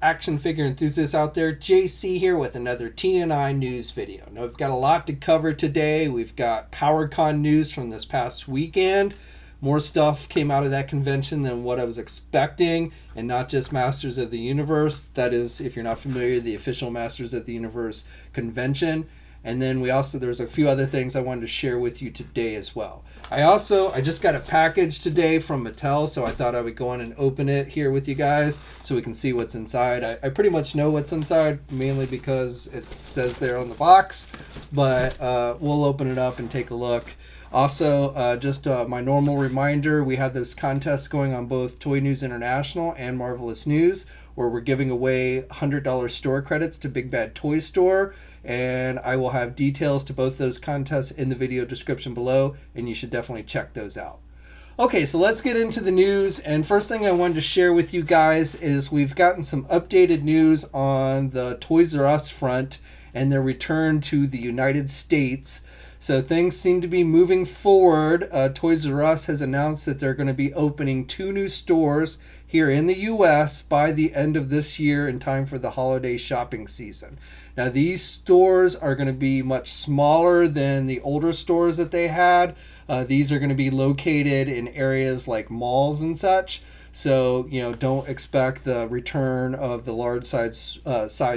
action figure enthusiasts out there. JC here with another TNINews video. Now we've got a lot to cover today. We've got PowerCon news from this past weekend. More stuff came out of that convention than what I was expecting, and not just Masters of the Universe. That is, if you're not familiar, the official Masters of the Universe convention. And then there's a few other things I wanted to share with you today as well. I just got a package today from Mattel, so I thought I would go on and open it here with you guys so we can see what's inside. I pretty much know what's inside, mainly because it says there on the box, but we'll open it up and take a look. Also, just my normal reminder, we have those contests going on both Toy News International and Marvelous News, where we're giving away $100 store credits to Big Bad Toy Store, and I will have details to both those contests in the video description below, and you should definitely check those out. Okay, so let's get into the news, and first thing I wanted to share with you guys is we've gotten some updated news on the Toys R Us front and their return to the United States. So things seem to be moving forward. Toys R Us has announced that they're going to be opening 2 new stores here in the U.S. by the end of this year in time for the holiday shopping season. Now these stores are going to be much smaller than the older stores that they had. These are going to be located in areas like malls and such. So, don't expect the return of the large size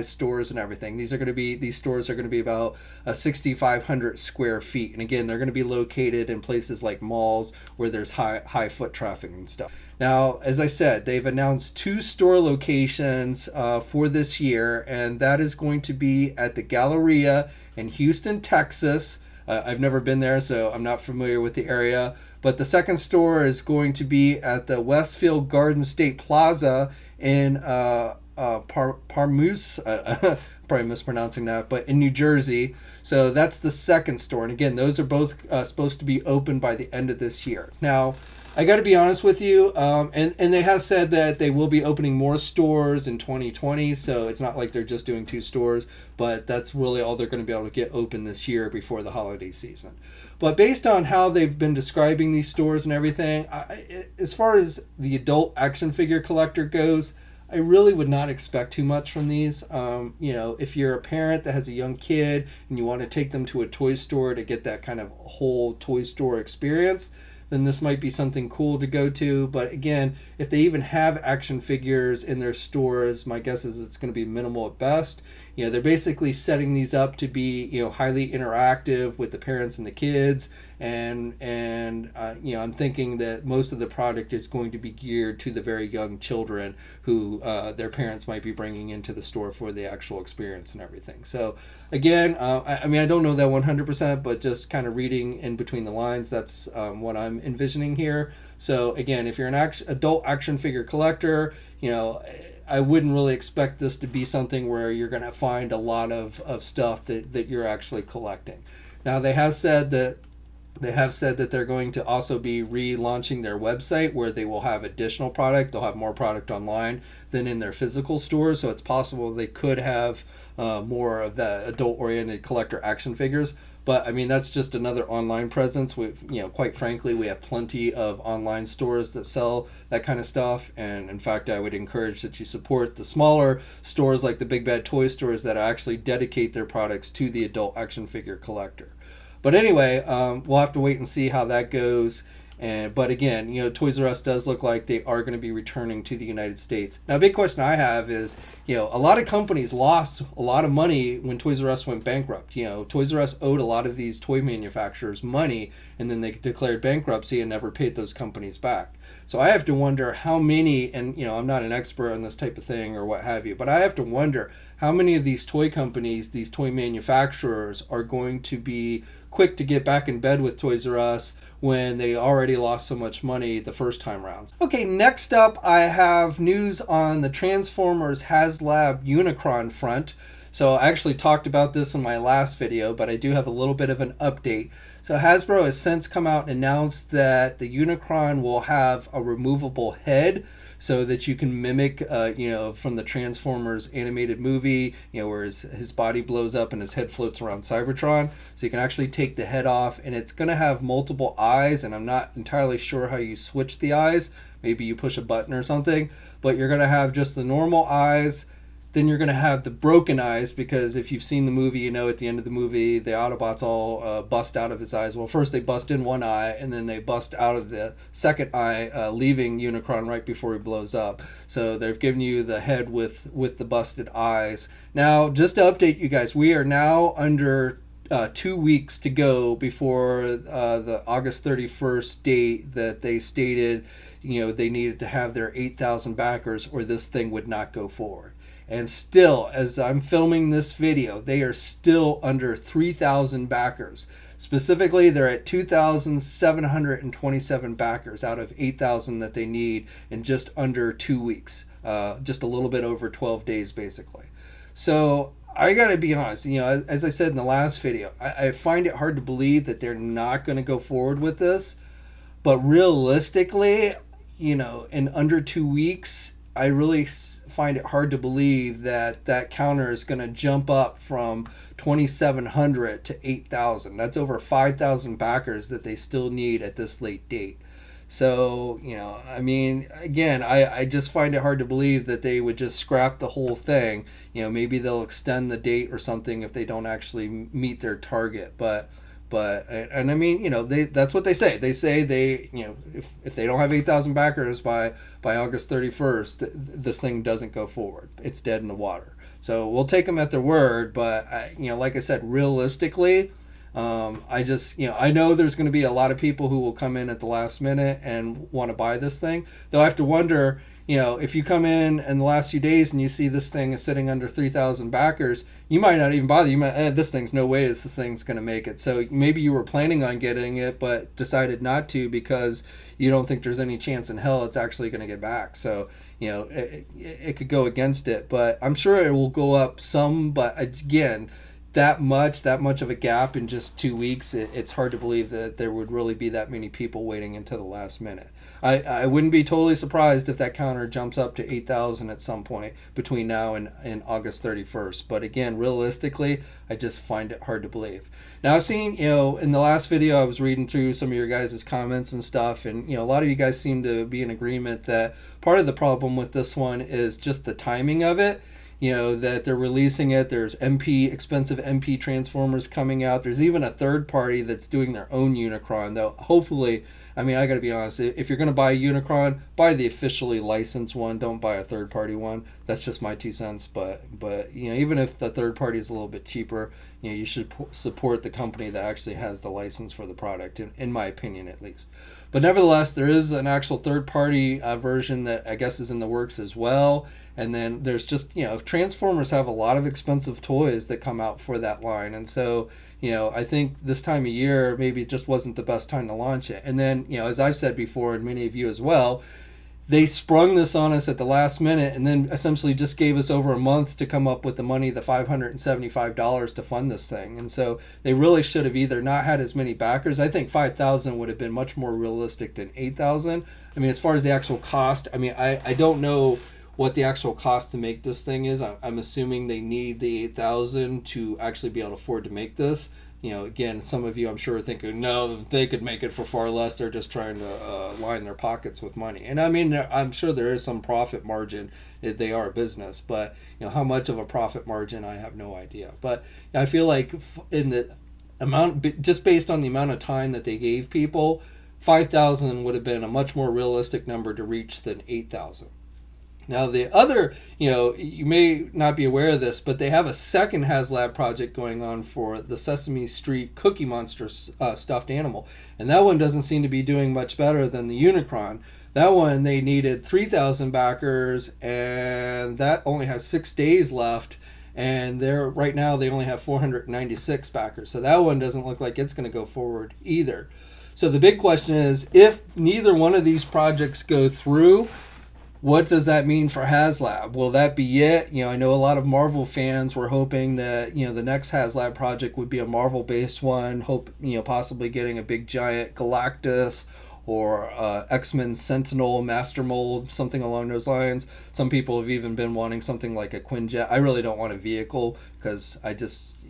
stores and everything. These stores are going to be about 6,500 square feet. And again, they're going to be located in places like malls where there's high foot traffic and stuff. Now, as I said, they've announced 2 store locations for this year, and that is going to be at the Galleria in Houston, Texas. I've never been there, so I'm not familiar with the area. But the second store is going to be at the Westfield Garden State Plaza in Parmus, probably mispronouncing that, but in New Jersey. So that's the second store. And again, those are both supposed to be open by the end of this year. Now, I got to be honest with you, and they have said that they will be opening more stores in 2020, so it's not like they're just doing 2 stores, but that's really all they're going to be able to get open this year before the holiday season. But based on how they've been describing these stores and everything, as far as the adult action figure collector goes, I really would not expect too much from these. If you're a parent that has a young kid and you want to take them to a toy store to get that kind of whole toy store experience, then this might be something cool to go to. But again, if they even have action figures in their stores, my guess is it's going to be minimal at best. They're basically setting these up to be, highly interactive with the parents and the kids. And I'm thinking that most of the product is going to be geared to the very young children who their parents might be bringing into the store for the actual experience and everything. So again, I don't know that 100%, but just kind of reading in between the lines, that's what I'm envisioning here. So again, if you're an adult action figure collector, I woun't really expect this to be something where you're going to find a lot of stuff that you're actually collecting. Now they have said that they're going to also be relaunching their website where they will have additional product. They'll have more product online than in their physical stores. So it's possible they could have more of the adult-oriented collector action figures. But that's just another online presence. Quite frankly, we have plenty of online stores that sell that kind of stuff. And in fact, I would encourage that you support the smaller stores like the Big Bad Toy stores that actually dedicate their products to the adult action figure collector. But anyway, we'll have to wait and see how that goes. But again, Toys R Us does look like they are going to be returning to the United States. Now, a big question I have is, a lot of companies lost a lot of money when Toys R Us went bankrupt. Toys R Us owed a lot of these toy manufacturers money, and then they declared bankruptcy and never paid those companies back. So I have to wonder how many, and I'm not an expert on this type of thing or what have you, but I have to wonder how many of these toy companies, these toy manufacturers, are going to be quick to get back in bed with Toys R Us when they already lost so much money the first time around. Okay, next up I have news on the Transformers Haslab Unicron front. So I actually talked about this in my last video, but I do have a little bit of an update. So Hasbro has since come out and announced that the Unicron will have a removable head so that you can mimic, from the Transformers animated movie, where his body blows up and his head floats around Cybertron. So you can actually take the head off, and it's going to have multiple eyes, and I'm not entirely sure how you switch the eyes. Maybe you push a button or something, but you're going to have just the normal eyes, then you're going to have the broken eyes, because if you've seen the movie, you know at the end of the movie the Autobots all bust out of his eyes. Well, first they bust in one eye, and then they bust out of the second eye, leaving Unicron right before he blows up. So they've given you the head with the busted eyes. Now, just to update you guys, we are now under 2 weeks to go before the August 31st date that they stated, they needed to have their 8,000 backers or this thing would not go forward. And still, as I'm filming this video, they are still under 3,000 backers. Specifically, they're at 2,727 backers out of 8,000 that they need in just under 2 weeks. Just a little bit over 12 days, basically. So I gotta be honest, as I said in the last video, I find it hard to believe that they're not going to go forward with this. But realistically, in under 2 weeks, I really find it hard to believe that that counter is going to jump up from 2,700 to 8,000. That's over 5,000 backers that they still need at this late date. So, again, I just find it hard to believe that they would just scrap the whole thing. Maybe they'll extend the date or something if they don't actually meet their target. But that's what they say. They say if they don't have 8,000 backers by August 31st, this thing doesn't go forward. It's dead in the water. So we'll take them at their word. But like I said, realistically, I know there's going to be a lot of people who will come in at the last minute and want to buy this thing. Though I have to wonder, if you come in the last few days and you see this thing is sitting under 3,000 backers, you might not even bother. You might, this thing's no way this thing's going to make it. So maybe you were planning on getting it, but decided not to because you don't think there's any chance in hell it's actually going to get back. So, it could go against it, but I'm sure it will go up some. But again, that much of a gap in just 2 weeks, it's hard to believe that there would really be that many people waiting until the last minute. I wouldn't be totally surprised if that counter jumps up to 8,000 at some point between now and August 31st. But again, realistically, I just find it hard to believe. Now, I've seen, in the last video, I was reading through some of your guys' comments and stuff, and, a lot of you guys seem to be in agreement that part of the problem with this one is just the timing of it. That they're releasing it. There's expensive MP Transformers coming out. There's even a third party that's doing their own Unicron, though hopefully, I got to be honest, if you're going to buy a Unicron, buy the officially licensed one. Don't buy a third party one. That's just my 2 cents. But even if the third party is a little bit cheaper, you should support the company that actually has the license for the product, in my opinion at least. But nevertheless, there is an actual third party version that I guess is in the works as well. And then there's just, Transformers have a lot of expensive toys that come out for that line. And so, I think this time of year, maybe it just wasn't the best time to launch it. And then, as I've said before, and many of you as well, they sprung this on us at the last minute and then essentially just gave us over a month to come up with the money, the $575 to fund this thing. And so they really should have either not had as many backers. I think 5,000 would have been much more realistic than 8,000. As far as the actual cost, I don't know what the actual cost to make this thing is. I'm assuming they need the 8,000 to actually be able to afford to make this. Again, some of you I'm sure are thinking, no, they could make it for far less. They're just trying to line their pockets with money. And I'm sure there is some profit margin if they are a business, but how much of a profit margin, I have no idea. But I feel like in the amount, just based on the amount of time that they gave people, 5,000 would have been a much more realistic number to reach than 8,000. Now, the other, you may not be aware of this, but they have a second Haslab project going on for the Sesame Street Cookie Monster stuffed animal. And that one doesn't seem to be doing much better than the Unicron. That one, they needed 3,000 backers, and that only has 6 days left. And right now, they only have 496 backers. So that one doesn't look like it's going to go forward either. So the big question is, if neither one of these projects go through, what does that mean for Haslab? Will that be it? I know a lot of Marvel fans were hoping that, the next Haslab project would be a Marvel-based one, possibly getting a big giant Galactus or X-Men Sentinel Master Mold, something along those lines. Some people have even been wanting something like a Quinjet. I really don't want a vehicle because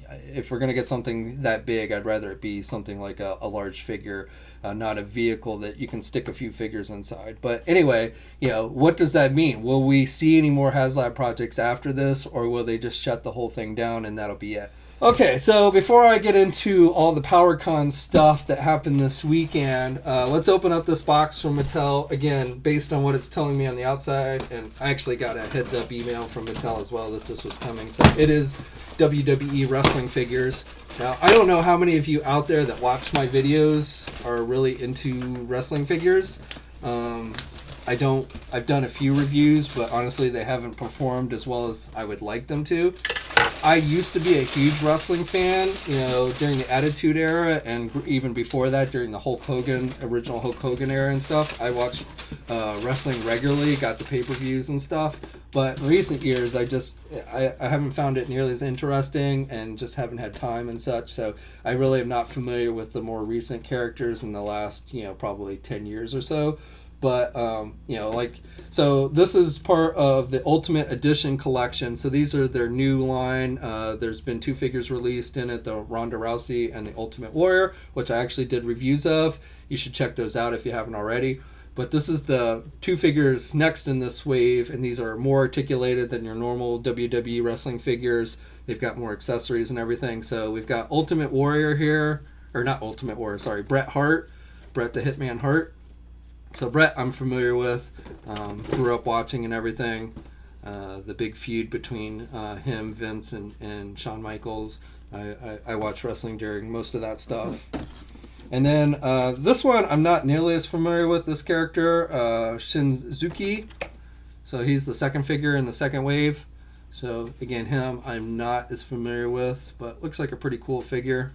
if we're going to get something that big, I'd rather it be something like a large figure, not a vehicle that you can stick a few figures inside. But anyway, what does that mean? Will we see any more Haslab projects after this, or will they just shut the whole thing down and that'll be it? Okay, so before I get into all the PowerCon stuff that happened this weekend, let's open up this box from Mattel. Again, based on what it's telling me on the outside, and I actually got a heads-up email from Mattel as well that this was coming. So it is WWE wrestling figures. Now, I don't know how many of you out there that watch my videos are really into wrestling figures. I've done a few reviews, but honestly, they haven't performed as well as I would like them to. I used to be a huge wrestling fan, during the Attitude Era, and even before that, during the original Hulk Hogan era and stuff. I watched wrestling regularly, got the pay-per-views and stuff. But in recent years, I haven't found it nearly as interesting and just haven't had time and such. So I really am not familiar with the more recent characters in the last, probably 10 years or so. But, so this is part of the Ultimate Edition collection. So these are their new line. There's been 2 figures released in it, the Ronda Rousey and the Ultimate Warrior, which I actually did reviews of. You should check those out if you haven't already. But this is the 2 figures next in this wave, and these are more articulated than your normal WWE wrestling figures. They've got more accessories and everything. So we've got Ultimate Warrior here, or not Ultimate Warrior, sorry, Bret Hart, Bret the Hitman Hart. So Bret I'm familiar with, grew up watching and everything. The big feud between him, Vince, and Shawn Michaels. I watched wrestling during most of that stuff. And then this one I'm not nearly as familiar with, this character, Shinzuki. So he's the second figure in the second wave. So again, him I'm not as familiar with, but looks like a pretty cool figure.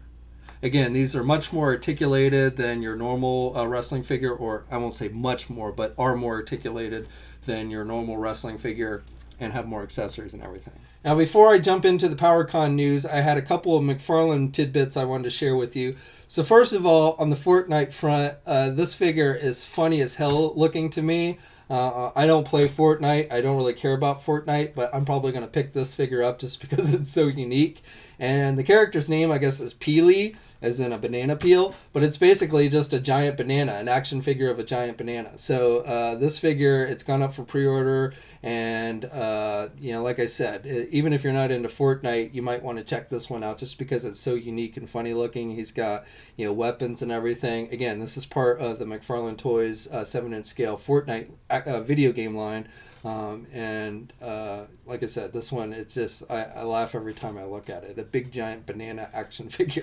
Again, these are much more articulated than your normal wrestling figure, or I won't say much more, but are more articulated than your normal wrestling figure and have more accessories and everything. Now, before I jump into the PowerCon news, I had a couple of McFarlane tidbits I wanted to share with you. So first of all, on the Fortnite front, this figure is funny as hell looking to me. I don't play Fortnite. I don't really care about Fortnite, but I'm probably going to pick this figure up just because it's so unique. And the character's name, I guess, is Peely, as in a banana peel, but it's basically just a giant banana, an action figure of a giant banana. So this figure, it's gone up for pre-order, and like I said, even if you're not into Fortnite, you might want to check this one out just because it's so unique and funny looking. He's got weapons and everything. Again, this is part of the McFarlane Toys 7-inch scale Fortnite video game line. Like I said, this one, it's just, I laugh every time I look at it. A big giant banana action figure.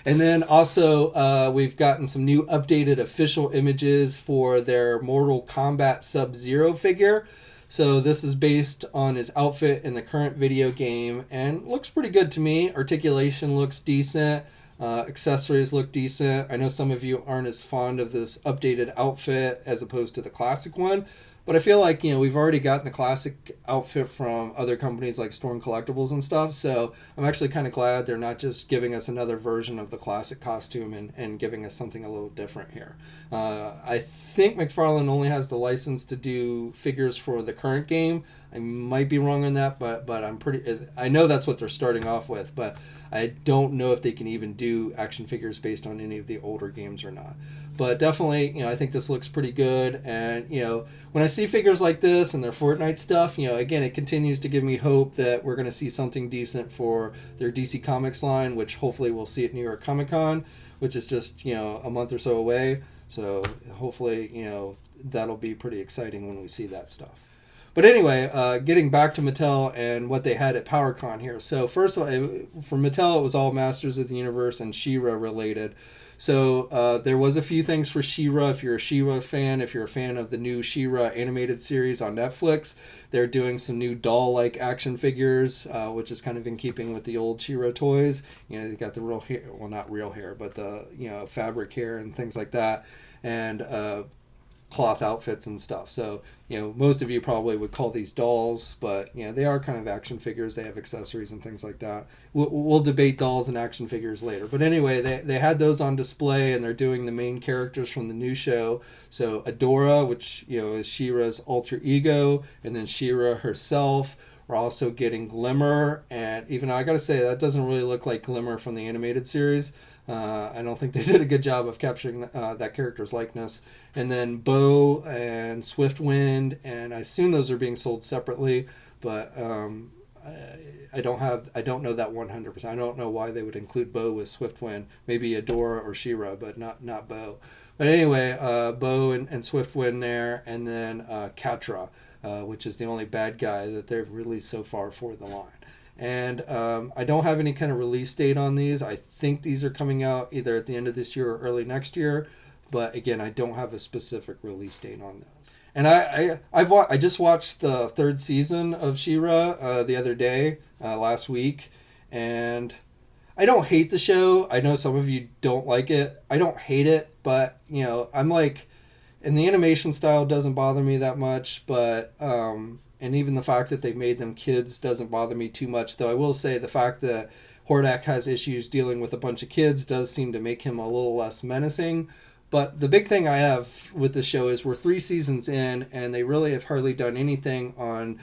And then also, we've gotten some new updated official images for their Mortal Kombat Sub-Zero figure. So this is based on his outfit in the current video game, and looks pretty good to me. Articulation looks decent. Accessories look decent. I know some of you aren't as fond of this updated outfit as opposed to the classic one. But I feel like, we've already gotten the classic outfit from other companies like Storm Collectibles and stuff. So I'm actually kind of glad they're not just giving us another version of the classic costume and giving us something a little different here. I think McFarlane only has the license to do figures for the current game. I might be wrong on that, but I know that's what they're starting off with, but I don't know if they can even do action figures based on any of the older games or not. But definitely, I think this looks pretty good. And, when I see figures like this and their Fortnite stuff, again, it continues to give me hope that we're going to see something decent for their DC Comics line, which hopefully we'll see at New York Comic Con, which is just, a month or so away. So hopefully, that'll be pretty exciting when we see that stuff. But anyway, getting back to Mattel and what they had at PowerCon here. So first of all, for Mattel, it was all Masters of the Universe and Shira related. So there was a few things for Shira. If you're a Shira fan, if you're a fan of the new Shira animated series on Netflix, they're doing some new doll-like action figures, which is kind of in keeping with the old Shira toys. They got the real hair, well, not real hair, but the fabric hair and things like that, and cloth outfits and stuff. So, most of you probably would call these dolls, but, they are kind of action figures. They have accessories and things like that. We'll debate dolls and action figures later. But anyway, they had those on display, and they're doing the main characters from the new show. So Adora, which, is Shira's alter ego, and then Shira herself, We're also getting Glimmer, and even though I gotta say that doesn't really look like Glimmer from the animated series. I don't think they did a good job of capturing that character's likeness. And then Bow and Swiftwind, and I assume those are being sold separately, but I don't know that 100%. I don't know why they would include Bow with Swiftwind. Maybe Adora or Shira, but not Bow. But anyway, Bow and Swiftwind there, and then Catra, which is the only bad guy that they've released so far for the line. And I don't have any kind of release date on these. I think these are coming out either at the end of this year or early next year. But again, I don't have a specific release date on those. And I just watched the third season of Shira the other day, last week. And I don't hate the show. I know some of you don't like it. I don't hate it. But, you know, I'm like, and the animation style doesn't bother me that much. But and even the fact that they've made them kids doesn't bother me too much. Though I will say the fact that Hordak has issues dealing with a bunch of kids does seem to make him a little less menacing. But the big thing I have with the show is we're 3 seasons in, and they really have hardly done anything on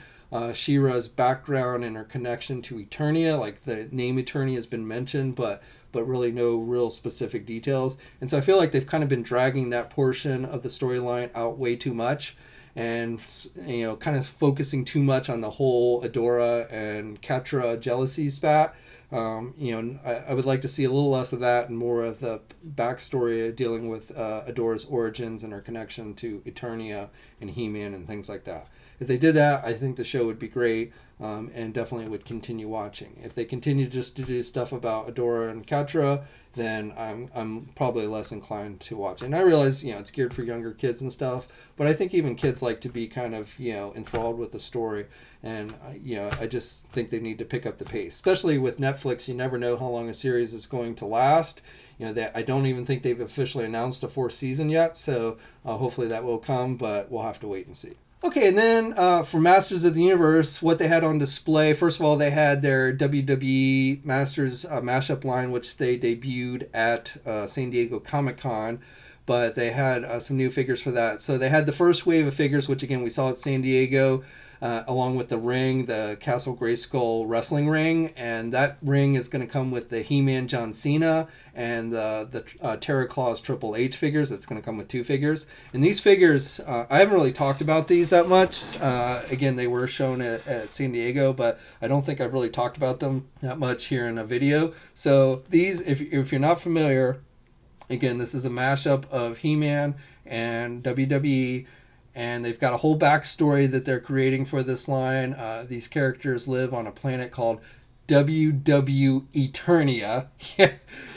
Shira's background and her connection to Eternia. Like, the name Eternia has been mentioned, but really no real specific details. And so I feel like they've kind of been dragging that portion of the storyline out way too much. And, you know, kind of focusing too much on the whole Adora and Catra jealousy spat. You know, I would like to see a little less of that and more of the backstory dealing with Adora's origins and her connection to Eternia and He-Man and things like that. If they did that, I think the show would be great, and definitely would continue watching. If they continue just to do stuff about Adora and Catra, then I'm probably less inclined to watch. And I realize, you know, it's geared for younger kids and stuff, but I think even kids like to be kind of, you know, enthralled with the story. And, you know, I just think they need to pick up the pace. Especially with Netflix, you never know how long a series is going to last. You know, I don't even think they've officially announced a 4th season yet, so hopefully that will come, but we'll have to wait and see. Okay, and then for Masters of the Universe, what they had on display, first of all, they had their WWE Masters mashup line, which they debuted at San Diego Comic-Con, but they had some new figures for that. So they had the first wave of figures, which again, we saw at San Diego, along with the ring, the Castle Grayskull wrestling ring, and that ring is going to come with the He-Man John Cena and the Terra Claus Triple H figures. It's going to come with 2 figures. And these figures, I haven't really talked about these that much. Again, they were shown at San Diego, but I don't think I've really talked about them that much here in a video. So these, if you're not familiar, again, this is a mashup of He-Man and WWE. And they've got a whole backstory that they're creating for this line. These characters live on a planet called WW Eternia.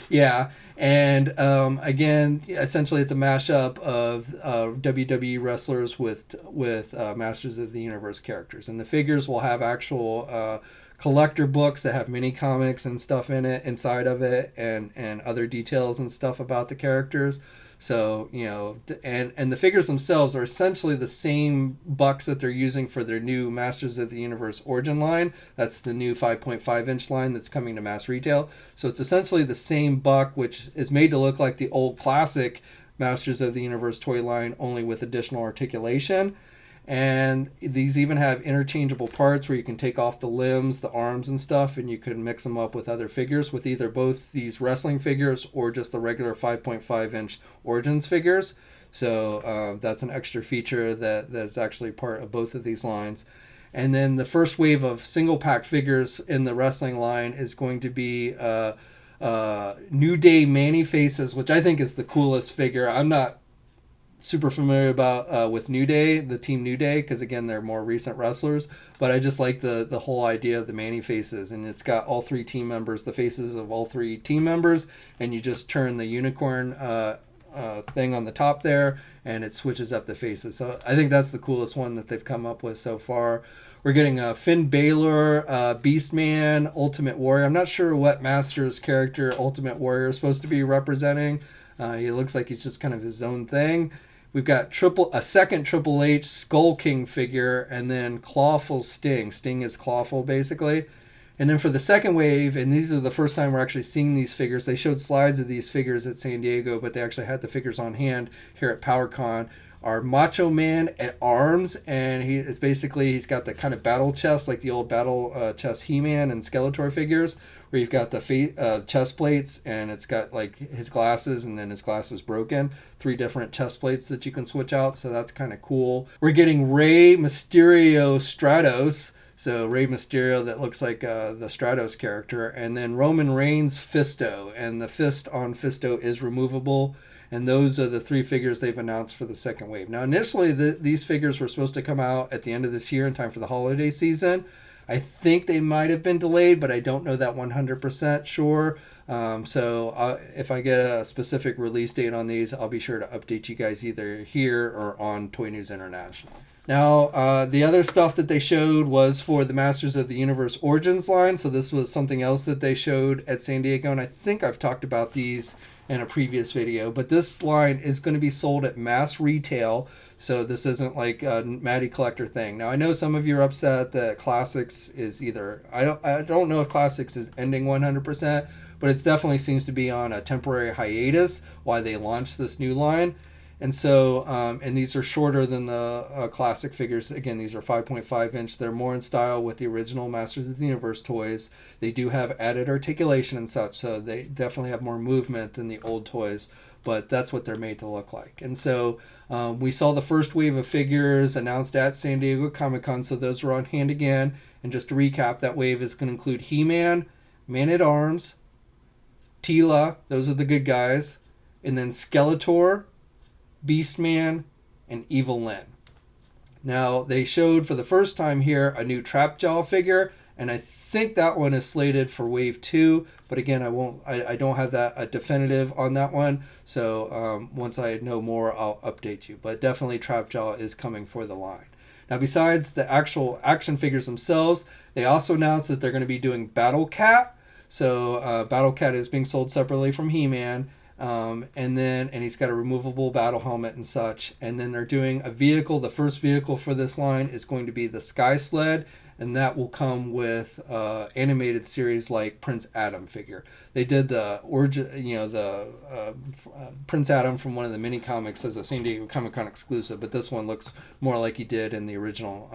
Yeah. And again, essentially it's a mashup of WWE wrestlers with Masters of the Universe characters. And the figures will have actual collector books that have mini comics and stuff in it, inside of it, and other details and stuff about the characters. So, you know, and the figures themselves are essentially the same bucks that they're using for their new Masters of the Universe Origin line. That's the new 5.5 inch line that's coming to mass retail. So it's essentially the same buck, which is made to look like the old classic Masters of the Universe toy line, only with additional articulation. And these even have interchangeable parts where you can take off the limbs, the arms and stuff, and you can mix them up with other figures with either both these wrestling figures or just the regular 5.5 inch Origins figures. So that's an extra feature that's actually part of both of these lines. And then the first wave of single pack figures in the wrestling line is going to be New Day Manny Faces, which I think is the coolest figure. I'm not super familiar about with New Day, the team New Day, because again they're more recent wrestlers, but I just like the whole idea of the Manny Faces, and it's got all 3 team members, the faces of all 3 team members, and you just turn the unicorn thing on the top there and it switches up the faces. So I think that's the coolest one that they've come up with so far. We're getting Finn Balor, Beastman, Ultimate Warrior. I'm not sure what Masters character Ultimate Warrior is supposed to be representing. He looks like he's just kind of his own thing. We've got a second Triple H Skull King figure, and then Clawful Sting. Sting is Clawful, basically. And then for the second wave, and these are the first time we're actually seeing these figures. They showed slides of these figures at San Diego, but they actually had the figures on hand here at PowerCon. Our Macho Man at Arms, and he's got the kind of battle chest, like the old battle chest He-Man and Skeletor figures, where you've got the chest plates, and it's got like his glasses, and then his glasses broken. 3 different chest plates that you can switch out, so that's kind of cool. We're getting Rey Mysterio Stratos, so Rey Mysterio that looks like the Stratos character, and then Roman Reigns Fisto, and the fist on Fisto is removable. And those are the 3 figures they've announced for the second wave. Now, initially, these figures were supposed to come out at the end of this year in time for the holiday season. I think they might have been delayed, but I don't know that 100% sure. So if I get a specific release date on these, I'll be sure to update you guys either here or on Toy News International. Now, the other stuff that they showed was for the Masters of the Universe Origins line. So this was something else that they showed at San Diego, and I think I've talked about these in a previous video, but this line is going to be sold at mass retail, so this isn't like a Matty Collector thing. Now, I know some of you are upset that Classics is either, I don't know if Classics is ending 100%, but it definitely seems to be on a temporary hiatus while they launch this new line. And so, and these are shorter than the classic figures. Again, these are 5.5 inch. They're more in style with the original Masters of the Universe toys. They do have added articulation and such, so they definitely have more movement than the old toys, but that's what they're made to look like. And so we saw the first wave of figures announced at San Diego Comic-Con, so those are on hand again. And just to recap, that wave is going to include He-Man, Man-at-Arms, Teela, those are the good guys, and then Skeletor, Beastman, and Evil Lyn. Now, they showed for the first time here a new Trapjaw figure, and I think that one is slated for Wave 2, but again, I don't have that a definitive on that one, so once I know more, I'll update you. But definitely Trapjaw is coming for the line. Now, besides the actual action figures themselves, they also announced that they're going to be doing Battle Cat. So Battle Cat is being sold separately from He-Man. And he's got a removable battle helmet and such. And then they're doing a vehicle. The first vehicle for this line is going to be the Sky Sled, and that will come with animated series like Prince Adam figure. They did the origin, Prince Adam from one of the mini comics as a San Diego Comic-Con exclusive, but this one looks more like he did in the original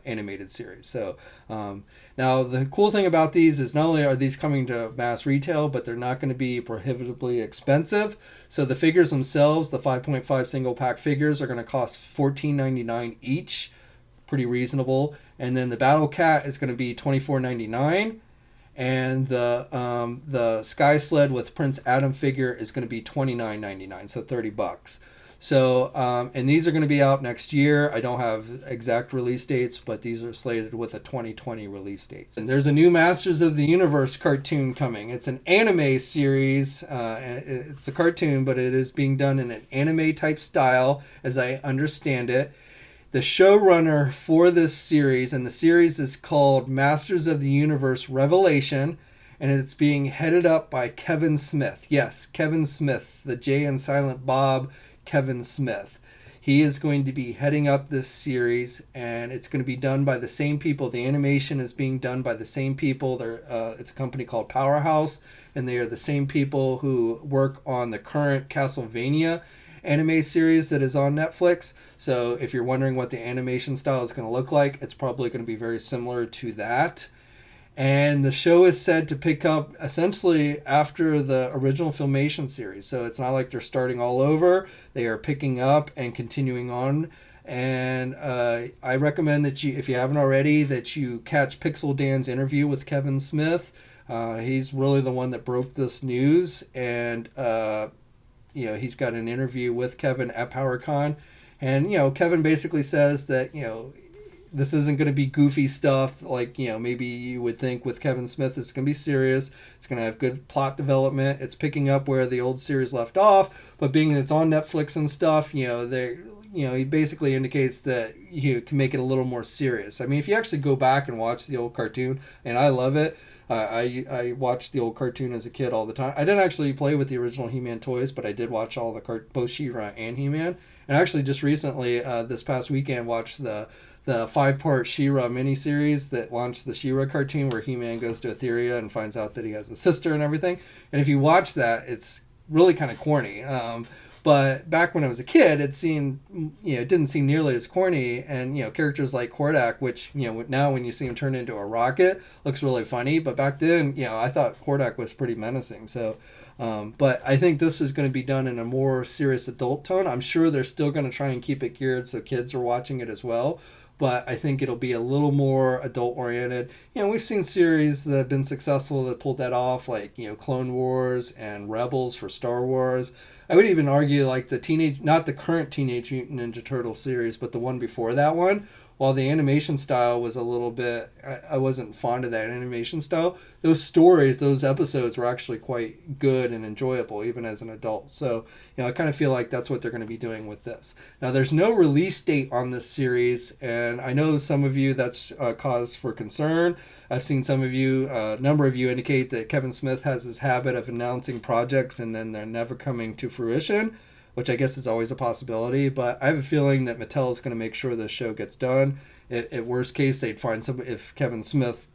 animated series. So now the cool thing about these is not only are these coming to mass retail, but they're not going to be prohibitively expensive. So the figures themselves, the 5.5 single pack figures, are going to cost $14.99 each. Pretty reasonable. And then the Battle Cat is going to be $24.99, and the Sky Sled with Prince Adam figure is going to be $29.99, so $30. So and these are going to be out next year. I don't have exact release dates, but these are slated with a 2020 release date. And there's a new Masters of the Universe cartoon coming. It's an anime series. It's a cartoon, but it is being done in an anime type style, as I understand it. The showrunner for this series, and the series is called Masters of the Universe Revelation, and it's being headed up by Kevin Smith. Yes, Kevin Smith, the Jay and Silent Bob Kevin Smith. He is going to be heading up this series, and it's going to be done by the same people. The animation is being done by the same people. It's a company called Powerhouse, and they are the same people who work on the current Castlevania anime series that is on Netflix. So if you're wondering what the animation style is going to look like, it's probably going to be very similar to that. And the show is said to pick up essentially after the original Filmation series. So it's not like they're starting all over. They are picking up and continuing on. And I recommend that you, if you haven't already, that you catch Pixel Dan's interview with Kevin Smith. He's really the one that broke this news. And he's got an interview with Kevin at PowerCon, and Kevin basically says that this isn't going to be goofy stuff like maybe you would think with Kevin Smith. It's going to be serious. It's going to have good plot development. It's picking up where the old series left off, but being that it's on Netflix and stuff, he basically indicates that you can make it a little more serious. I mean, if you actually go back and watch the old cartoon, and I love it. I watched the old cartoon as a kid all the time. I didn't actually play with the original He-Man toys, but I did watch all the both Shira and He-Man. And actually just recently, this past weekend, watched the the 5-part Shira miniseries that launched the Shira cartoon where He-Man goes to Etheria and finds out that he has a sister and everything. And if you watch that, it's really kind of corny. But back when I was a kid, it seemed, it didn't seem nearly as corny. And, characters like Kordak, which, now when you see him turn into a rocket, looks really funny. But back then, I thought Kordak was pretty menacing. So, but I think this is going to be done in a more serious adult tone. I'm sure they're still going to try and keep it geared so kids are watching it as well. But I think it'll be a little more adult oriented. We've seen series that have been successful that pulled that off, like, Clone Wars and Rebels for Star Wars. I would even argue like not the current Teenage Mutant Ninja Turtle series, but the one before that one. While the animation style was a little bit, I wasn't fond of that animation style. Those stories, those episodes were actually quite good and enjoyable, even as an adult. So, I kind of feel like that's what they're going to be doing with this. Now, there's no release date on this series, and I know some of you that's cause for concern. I've seen some of you, a number of you indicate that Kevin Smith has his habit of announcing projects and then they're never coming to fruition, which I guess is always a possibility. But I have a feeling that Mattel is going to make sure this show gets done. At worst case, they'd find somebody. If Kevin Smith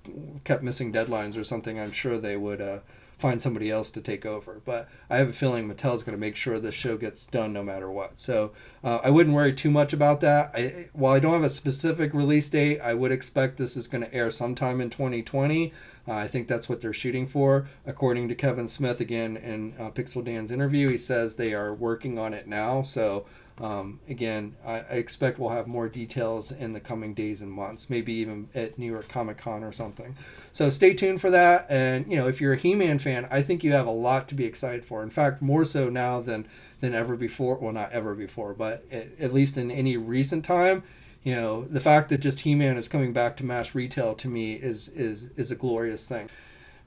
kept missing deadlines or something, I'm sure they would find somebody else to take over. But I have a feeling Mattel is going to make sure this show gets done no matter what. So I wouldn't worry too much about that. While I don't have a specific release date, I would expect this is going to air sometime in 2020. I think that's what they're shooting for. According to Kevin Smith, again, in Pixel Dan's interview, he says they are working on it now. So, again, I expect we'll have more details in the coming days and months, maybe even at New York Comic Con or something. So stay tuned for that. And, if you're a He-Man fan, I think you have a lot to be excited for. In fact, more so now than ever before. Well, not ever before, but at least in any recent time. The fact that just He-Man is coming back to mass retail to me is a glorious thing.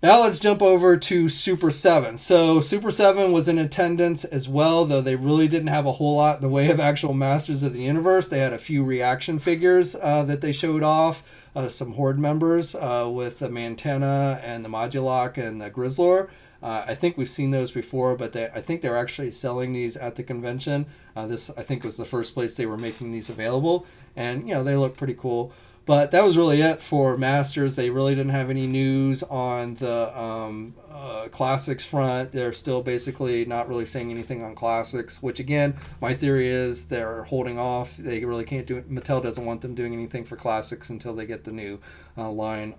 Now let's jump over to Super7. So Super7 was in attendance as well, though they really didn't have a whole lot in the way of actual Masters of the Universe. They had a few reaction figures that they showed off, some Horde members with the Mantena and the Modulok and the Grizzlor. I think we've seen those before, but I think they're actually selling these at the convention. This, I think, was the first place they were making these available. And, they look pretty cool. But that was really it for Masters. They really didn't have any news on the Classics front. They're still basically not really saying anything on Classics, which, again, my theory is they're holding off. They really can't do it. Mattel doesn't want them doing anything for Classics until they get the new line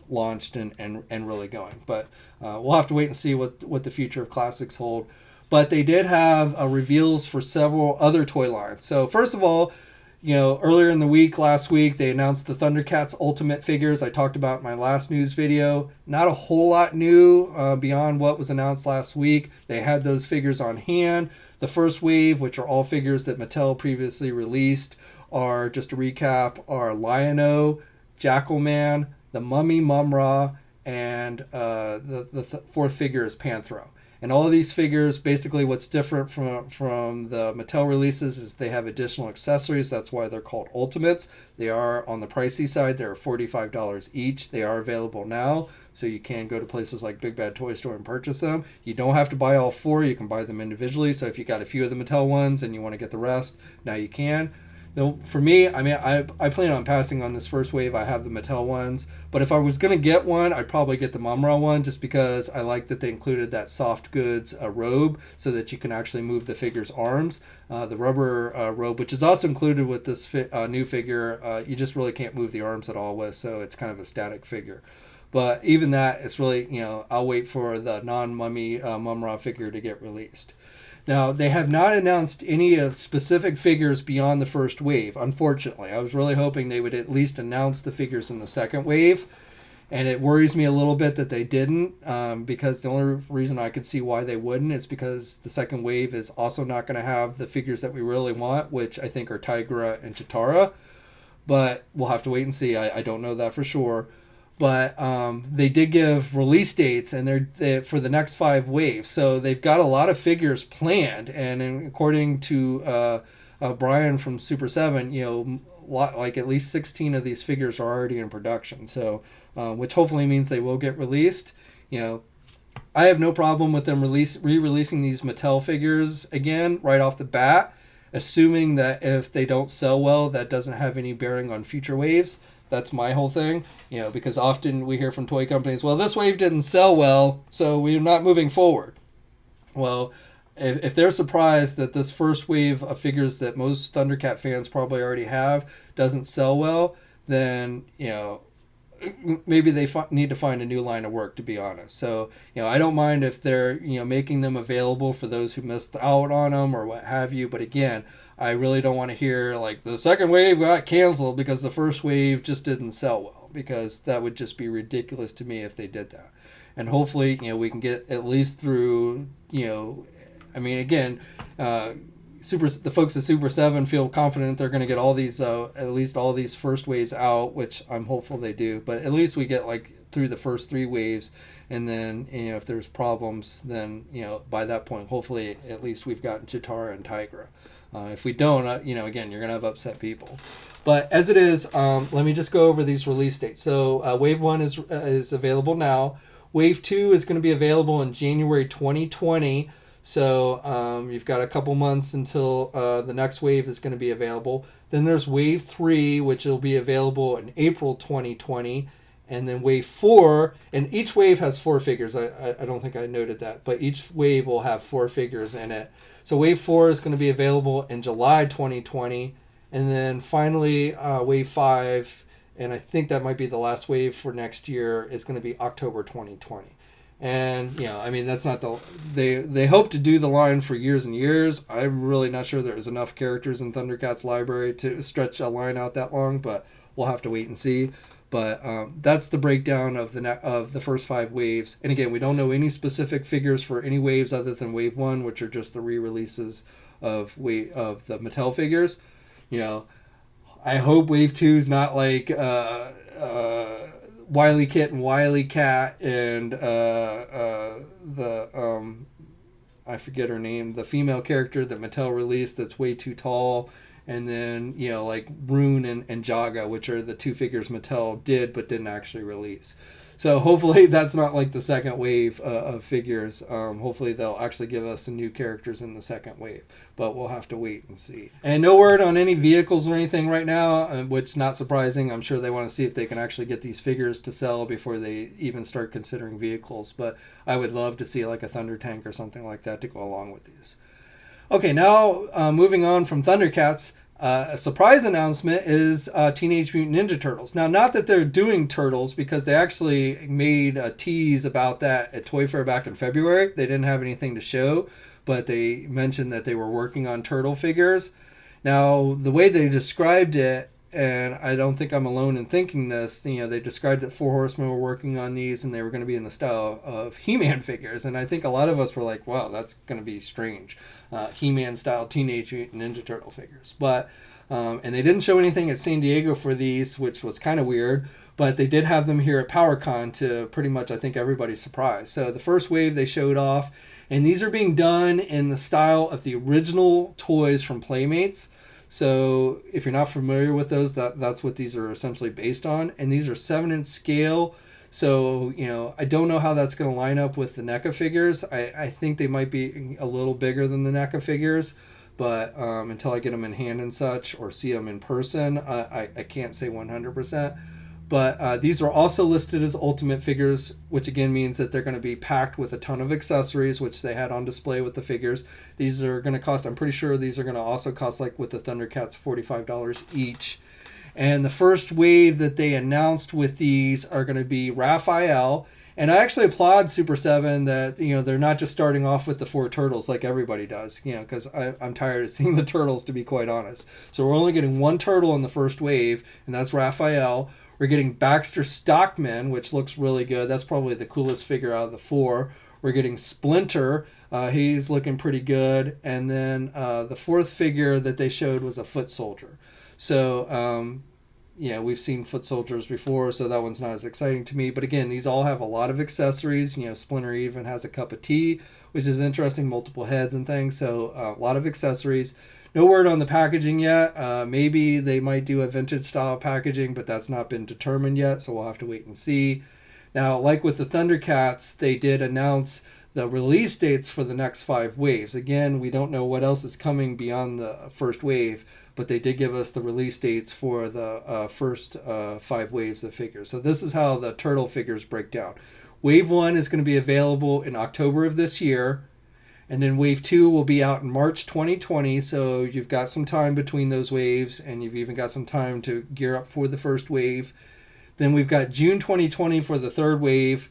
launched and really going. But we'll have to wait and see what the future of Classics hold. But they did have reveals for several other toy lines. So first of all, earlier in the week, last week, they announced the ThunderCats Ultimate figures I talked about in my last news video. Not a whole lot new beyond what was announced last week. They had those figures on hand. The first wave, which are all figures that Mattel previously released, are, just to recap, are Lion-O, Jackalman, the Mummy Mum-Ra, and the fourth figure is Panthro. And all of these figures, basically what's different from the Mattel releases is they have additional accessories. That's why they're called Ultimates. They are on the pricey side. They're $45 each. They are available now, so you can go to places like Big Bad Toy Store and purchase them. You don't have to buy all four. You can buy them individually. So if you got a few of the Mattel ones and you want to get the rest, now you can. Though for me, I plan on passing on this first wave. I have the Mattel ones, but if I was going to get one, I'd probably get the Mum-Ra one just because I like that they included that soft goods robe so that you can actually move the figure's arms. The rubber robe, which is also included with this new figure, you just really can't move the arms at all with, so it's kind of a static figure. But even that, it's really, I'll wait for the non-mummy Mum-Ra figure to get released. Now, they have not announced any specific figures beyond the first wave, unfortunately. I was really hoping they would at least announce the figures in the second wave, and it worries me a little bit that they didn't, because the only reason I could see why they wouldn't is because the second wave is also not going to have the figures that we really want, which I think are Tigra and Chitara, but we'll have to wait and see. I don't know that for sure. But they did give release dates, and they're for the next 5 waves. So they've got a lot of figures planned, and according to Brian from Super7, like at least 16 of these figures are already in production. So, which hopefully means they will get released. I have no problem with them re-releasing these Mattel figures again right off the bat. assuming that if they don't sell well, that doesn't have any bearing on future waves. That's my whole thing, because often we hear from toy companies, well, this wave didn't sell well, so we're not moving forward. Well, if they're surprised that this first wave of figures that most Thundercat fans probably already have doesn't sell well, then, maybe they need to find a new line of work, to be honest. So, I don't mind if they're, making them available for those who missed out on them or what have you. But again, I really don't want to hear like the second wave got canceled because the first wave just didn't sell well, because that would just be ridiculous to me if they did that. And hopefully, we can get at least through, again, the folks at Super7 feel confident they're going to get all these, at least all these first waves out, which I'm hopeful they do. But at least we get like through the first 3 waves, and then if there's problems, then by that point, hopefully at least we've gotten Chitara and Tigra. If we don't, again, you're going to have upset people. But as it is, let me just go over these release dates. So Wave 1 is available now. Wave 2 is going to be available in January 2020. So you've got a couple months until the next wave is going to be available. Then there's Wave 3, which will be available in April 2020. And then Wave 4, and each wave has 4 figures. I don't think I noted that, but each wave will have 4 figures in it. So Wave 4 is going to be available in July 2020. And then finally, Wave 5, and I think that might be the last wave for next year, is going to be October 2020. And, that's not they hope to do the line for years and years. I'm really not sure there's enough characters in Thundercats library to stretch a line out that long, but we'll have to wait and see. But that's the breakdown of the first 5 waves. And again, we don't know any specific figures for any waves other than Wave 1, which are just the re-releases of the Mattel figures. I hope Wave 2 is not like Wily Kit and Wily Cat and I forget her name, the female character that Mattel released that's way too tall. And then, like Rune and Jaga, which are the 2 figures Mattel did but didn't actually release. So hopefully that's not like the second wave of figures. Hopefully they'll actually give us some new characters in the second wave. But we'll have to wait and see. And no word on any vehicles or anything right now, which is not surprising. I'm sure they want to see if they can actually get these figures to sell before they even start considering vehicles. But I would love to see like a Thunder Tank or something like that to go along with these. Okay, now moving on from Thundercats, a surprise announcement is Teenage Mutant Ninja Turtles. Now, not that they're doing Turtles, because they actually made a tease about that at Toy Fair back in February. They didn't have anything to show, but they mentioned that they were working on Turtle figures. Now, the way they described it, and I don't think I'm alone in thinking this, they described that 4 Horsemen were working on these and they were going to be in the style of He-Man figures. And I think a lot of us were like, wow, that's going to be strange. He-Man style Teenage Mutant Ninja Turtle figures. But, and they didn't show anything at San Diego for these, which was kind of weird. But they did have them here at PowerCon to pretty much, I think, everybody's surprise. So the first wave they showed off, and these are being done in the style of the original toys from Playmates. So if you're not familiar with those, that's what these are essentially based on. And these are 7-inch scale. So, I don't know how that's going to line up with the NECA figures. I think they might be a little bigger than the NECA figures. But until I get them in hand and such or see them in person, I can't say 100%. But these are also listed as Ultimate figures, which again means that they're going to be packed with a ton of accessories, which they had on display with the figures. These are going to cost, I'm pretty sure these are going to also cost, like with the Thundercats, $45 each. And the first wave that they announced with these are going to be Raphael. And I actually applaud Super7 that, they're not just starting off with the 4 turtles like everybody does, because I'm tired of seeing the turtles, to be quite honest. So we're only getting 1 turtle in the first wave, and that's Raphael. We're getting Baxter Stockman, which looks really good. That's probably the coolest figure out of the 4. We're getting Splinter. He's looking pretty good. And then the 4th figure that they showed was a Foot Soldier. So, we've seen Foot Soldiers before, so that one's not as exciting to me. But again, these all have a lot of accessories. Splinter even has a cup of tea, which is interesting, multiple heads and things. So a lot of accessories. No word on the packaging yet. Maybe they might do a vintage style packaging, but that's not been determined yet, so we'll have to wait and see. Now, like with the Thundercats, they did announce the release dates for the next 5 waves. Again, we don't know what else is coming beyond the first wave, but they did give us the release dates for the first 5 waves of figures. So this is how the turtle figures break down. Wave 1 is going to be available in October of this year, and then Wave 2 will be out in March 2020, so you've got some time between those waves, and you've even got some time to gear up for the first wave. Then we've got June 2020 for the 3rd wave,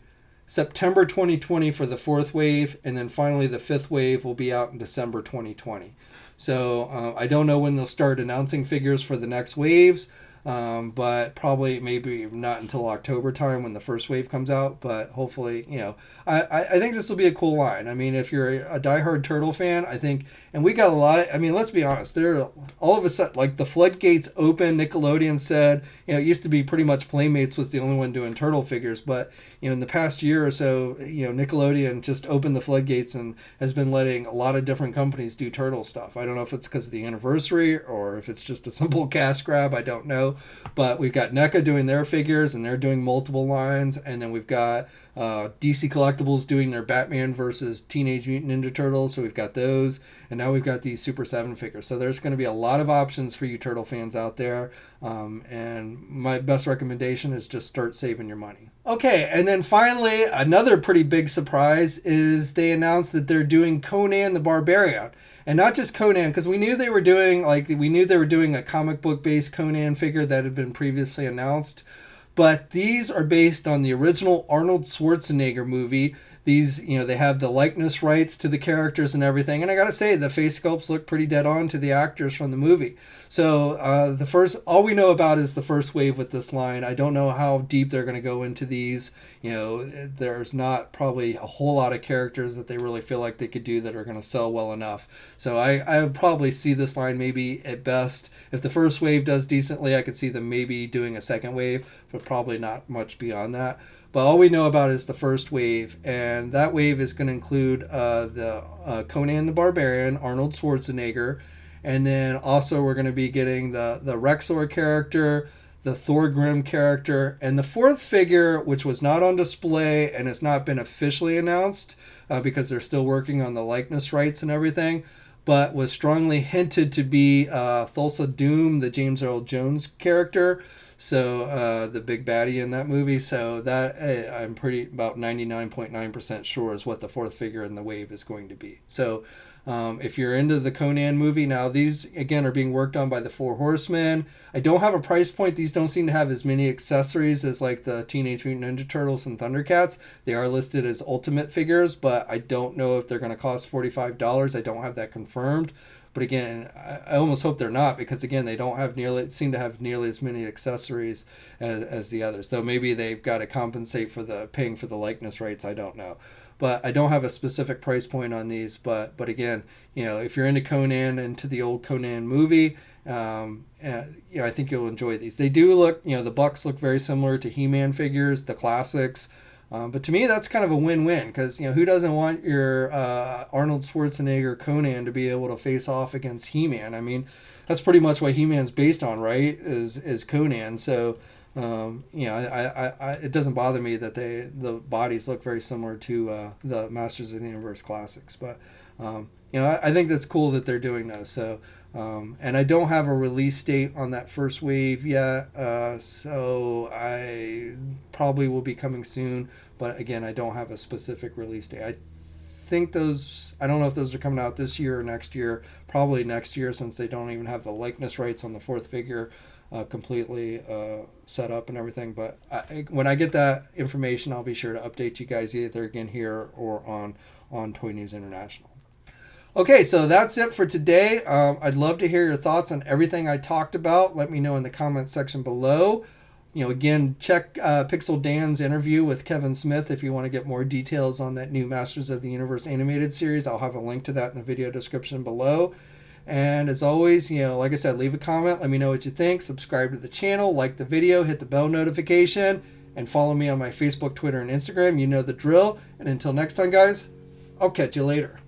September 2020 for the 4th wave, and then finally the 5th wave will be out in December 2020. So I don't know when they'll start announcing figures for the next waves, but probably maybe not until October time when the first wave comes out. But hopefully, you know, I think this will be a cool line. I mean, if you're a diehard Turtle fan, I think, and we got a lot of, I mean, let's be honest, there all of a sudden, like the floodgates open. Nickelodeon said, you know, it used to be pretty much Playmates was the only one doing turtle figures, but you know, in the past year or so, you know, Nickelodeon just opened the floodgates and has been letting a lot of different companies do turtle stuff. I don't know if it's because of the anniversary or if it's just a simple cash grab. I don't know. But we've got NECA doing their figures, and they're doing multiple lines. And then we've got DC Collectibles doing their Batman versus Teenage Mutant Ninja Turtles. So we've got those. And now we've got these Super7 figures. So there's going to be a lot of options for you turtle fans out there. And my best recommendation is just start saving your money. Okay, and then finally, another pretty big surprise is they announced that they're doing Conan the Barbarian. And not just Conan, because we knew they were doing a comic book based Conan figure that had been previously announced. But these are based on the original Arnold Schwarzenegger movie. These, you know, they have the likeness rights to the characters and everything. And I gotta say, the face sculpts look pretty dead on to the actors from the movie. So all we know about is the first wave with this line. I don't know how deep they're gonna go into these. You know, there's not probably a whole lot of characters that they really feel like they could do that are gonna sell well enough. So I would probably see this line maybe at best. If the first wave does decently, I could see them maybe doing a second wave, but probably not much beyond that. But all we know about is the first wave, and that wave is going to include the Conan the Barbarian, Arnold Schwarzenegger, and then also we're going to be getting the Rexor character, the Thorgrim character, and the 4th figure, which was not on display and has not been officially announced because they're still working on the likeness rights and everything, but was strongly hinted to be Thulsa Doom, the James Earl Jones character. So the big baddie in that movie. So that I'm pretty about 99.9% sure is what the 4th figure in the wave is going to be. So if you're into the Conan movie, now these again are being worked on by the 4 Horsemen. I don't have a price point. These don't seem to have as many accessories as like the Teenage Mutant Ninja Turtles and ThunderCats. They are listed as ultimate figures, but I don't know if they're going to cost $45. I don't have that confirmed. But again, I almost hope they're not, because again, they don't seem to have nearly as many accessories as the others. Though maybe they've got to compensate for paying for the likeness rights. I don't know. But I don't have a specific price point on these. But again, you know, if you're into Conan, into the old Conan movie, you know, I think you'll enjoy these. They do look, you know, the Bucks look very similar to He-Man figures, the classics. But to me, that's kind of a win-win, because, you know, who doesn't want your Arnold Schwarzenegger Conan to be able to face off against He-Man? I mean, that's pretty much what He-Man's based on, right? Is Conan. So, you know, it doesn't bother me that the bodies look very similar to the Masters of the Universe classics. But, you know, I think that's cool that they're doing those. So, and I don't have a release date on that first wave yet, so I probably will be coming soon. But again, I don't have a specific release date. I think I don't know if those are coming out this year or next year. Probably next year, since they don't even have the likeness rights on the 4th figure completely set up and everything. But when I get that information, I'll be sure to update you guys either again here or on Toy News International. Okay, so that's it for today. I'd love to hear your thoughts on everything I talked about. Let me know in the comments section below. You know, again, check Pixel Dan's interview with Kevin Smith if you want to get more details on that new Masters of the Universe animated series. I'll have a link to that in the video description below. And as always, you know, like I said, leave a comment. Let me know what you think. Subscribe to the channel, like the video, hit the bell notification, and follow me on my Facebook, Twitter, and Instagram. You know the drill. And until next time, guys, I'll catch you later.